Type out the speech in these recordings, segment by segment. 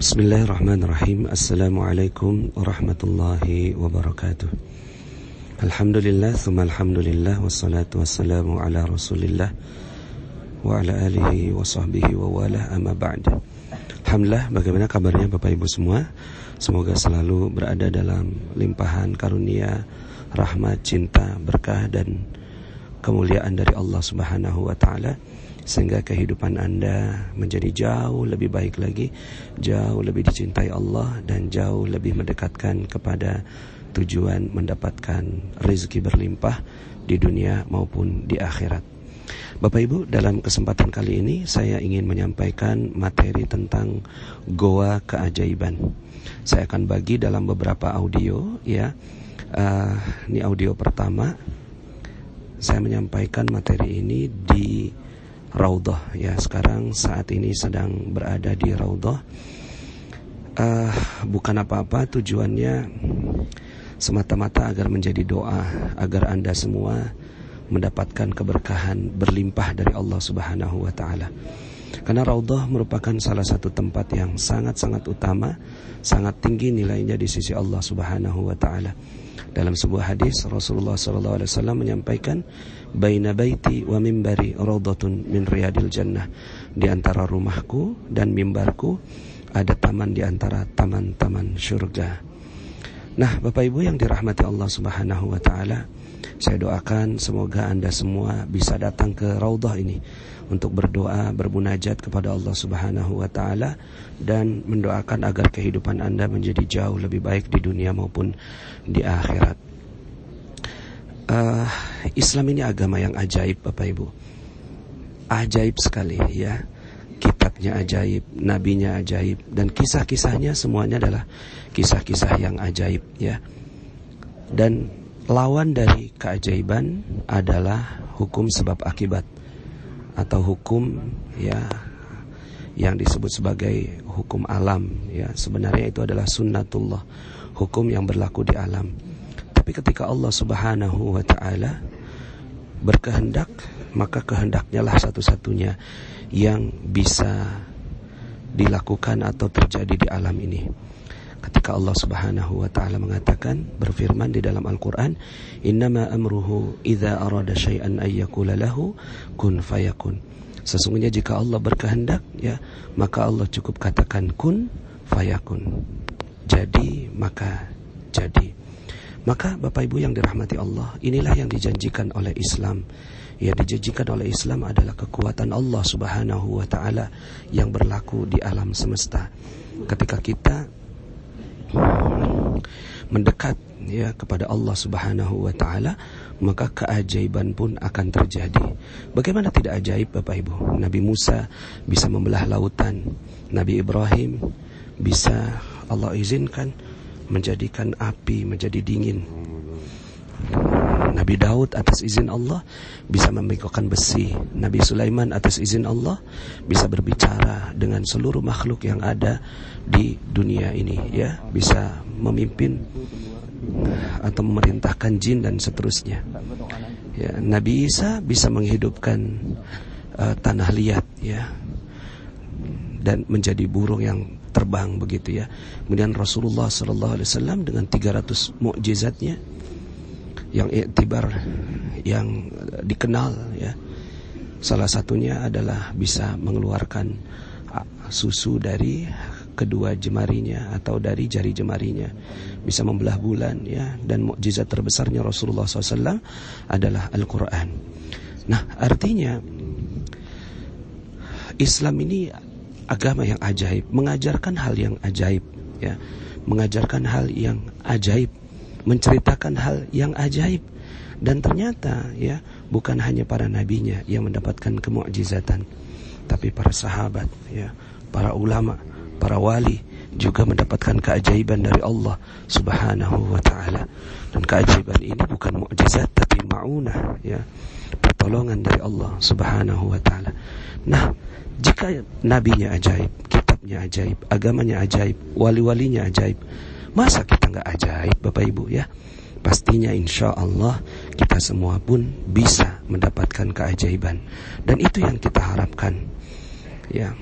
Bismillahirrahmanirrahim. Assalamualaikum warahmatullahi wabarakatuh. Alhamdulillah, thumma alhamdulillah, wassalatu wassalamu ala rasulillah wa ala alihi wa sahbihi wa wala, amma ba'd. Alhamdulillah, bagaimana kabarnya Bapak Ibu semua? Semoga selalu berada dalam limpahan karunia, rahmat, cinta, berkah dan kemuliaan dari Allah Subhanahu wa ta'ala, sehingga kehidupan Anda menjadi jauh lebih baik lagi, jauh lebih dicintai Allah, dan jauh lebih mendekatkan kepada tujuan mendapatkan rezeki berlimpah di dunia maupun di akhirat. Bapak Ibu, dalam kesempatan kali ini saya ingin menyampaikan materi tentang goa keajaiban. Saya akan bagi dalam beberapa audio, ya. Ini audio pertama. Saya menyampaikan materi ini di Raudhah, ya. Sekarang saat ini sedang berada di Raudhah. Bukan apa-apa, tujuannya semata-mata agar menjadi doa, agar Anda semua mendapatkan keberkahan berlimpah dari Allah Subhanahu wa ta'ala. Karena Raudhah merupakan salah satu tempat yang sangat-sangat utama, sangat tinggi nilainya di sisi Allah Subhanahu wa ta'ala. Dalam sebuah hadis Rasulullah SAW menyampaikan, baina baiti wa mimbari raudhatun min riyadil jannah. Di antara rumahku dan mimbarku ada taman di antara taman-taman surga. Nah, Bapak Ibu yang dirahmati Allah Subhanahu wa ta'ala, saya doakan semoga Anda semua bisa datang ke Raudhah ini untuk berdoa, bermunajat kepada Allah Subhanahu wa ta'ala, dan mendoakan agar kehidupan Anda menjadi jauh lebih baik di dunia maupun di akhirat. Islam ini agama yang ajaib, Bapak Ibu. Ajaib sekali, ya. Kitabnya ajaib, nabinya ajaib, dan kisah-kisahnya semuanya adalah kisah-kisah yang ajaib, ya. Dan lawan dari keajaiban adalah hukum sebab akibat, atau hukum, ya, yang disebut sebagai hukum alam, ya. Sebenarnya itu adalah sunnatullah, hukum yang berlaku di alam. Tapi ketika Allah Subhanahu wa ta'ala berkehendak, maka kehendaknya lah satu-satunya yang bisa dilakukan atau terjadi di alam ini. Ketika Allah Subhanahu wa ta'ala mengatakan, berfirman di dalam Al-Quran, innama amruhu idza arada syai'an ayyakula lahu kun fayakun. Sesungguhnya jika Allah berkehendak, ya, maka Allah cukup katakan kun fayakun, jadi maka jadi. Maka Bapak Ibu yang dirahmati Allah, inilah yang dijanjikan oleh Islam. Yang dijanjikan oleh Islam adalah kekuatan Allah Subhanahu wa ta'ala yang berlaku di alam semesta. Ketika kita mendekat, ya, kepada Allah Subhanahu wa ta'ala, maka keajaiban pun akan terjadi. Bagaimana tidak ajaib, Bapak Ibu? Nabi Musa bisa membelah lautan. Nabi Ibrahim bisa Allah izinkan menjadikan api menjadi dingin. Nabi Daud atas izin Allah bisa membengkokkan besi. Nabi Sulaiman atas izin Allah bisa berbicara dengan seluruh makhluk yang ada di dunia ini, ya, bisa memimpin atau memerintahkan jin dan seterusnya. Ya, Nabi Isa bisa menghidupkan tanah liat, ya, dan menjadi burung yang terbang begitu, ya. Kemudian Rasulullah SAW dengan 300 mukjizatnya yang iktibar, yang dikenal, ya, salah satunya adalah bisa mengeluarkan susu dari kedua jemarinya atau dari jari jemarinya, bisa membelah bulan, ya. Dan mukjizat terbesarnya Rasulullah SAW adalah Al-Quran. Nah, artinya Islam ini agama yang ajaib, mengajarkan hal yang ajaib, ya, mengajarkan hal yang ajaib, menceritakan hal yang ajaib. Dan ternyata, ya, bukan hanya para nabinya yang mendapatkan kemukjizatan, tapi para sahabat, ya, para ulama, para wali juga mendapatkan keajaiban dari Allah Subhanahu wa ta'ala. Dan keajaiban ini bukan mukjizat, tapi ma'unah, ya, pertolongan dari Allah Subhanahu wa ta'ala. Nah, jika nabinya ajaib, kitabnya ajaib, agamanya ajaib, wali-walinya ajaib, masa kita nggak ajaib, Bapak Ibu, ya? Pastinya insya Allah kita semua pun bisa mendapatkan keajaiban. Dan itu yang kita harapkan, ya.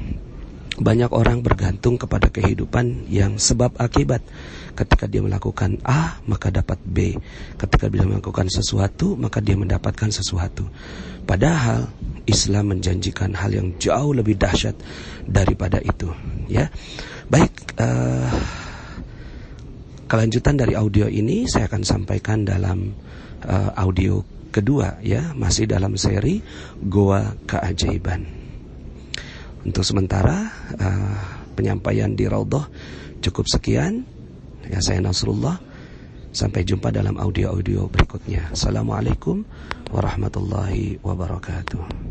Banyak orang bergantung kepada kehidupan yang sebab akibat. Ketika dia melakukan A, maka dapat B. Ketika dia melakukan sesuatu, maka dia mendapatkan sesuatu. Padahal Islam menjanjikan hal yang jauh lebih dahsyat daripada itu. Ya, baik. Kelanjutan dari audio ini saya akan sampaikan dalam audio kedua, ya, masih dalam seri Goa Keajaiban. Untuk sementara penyampaian di Raudhah cukup sekian. Ya, saya Nasrullah. Sampai jumpa dalam audio-audio berikutnya. Assalamualaikum warahmatullahi wabarakatuh.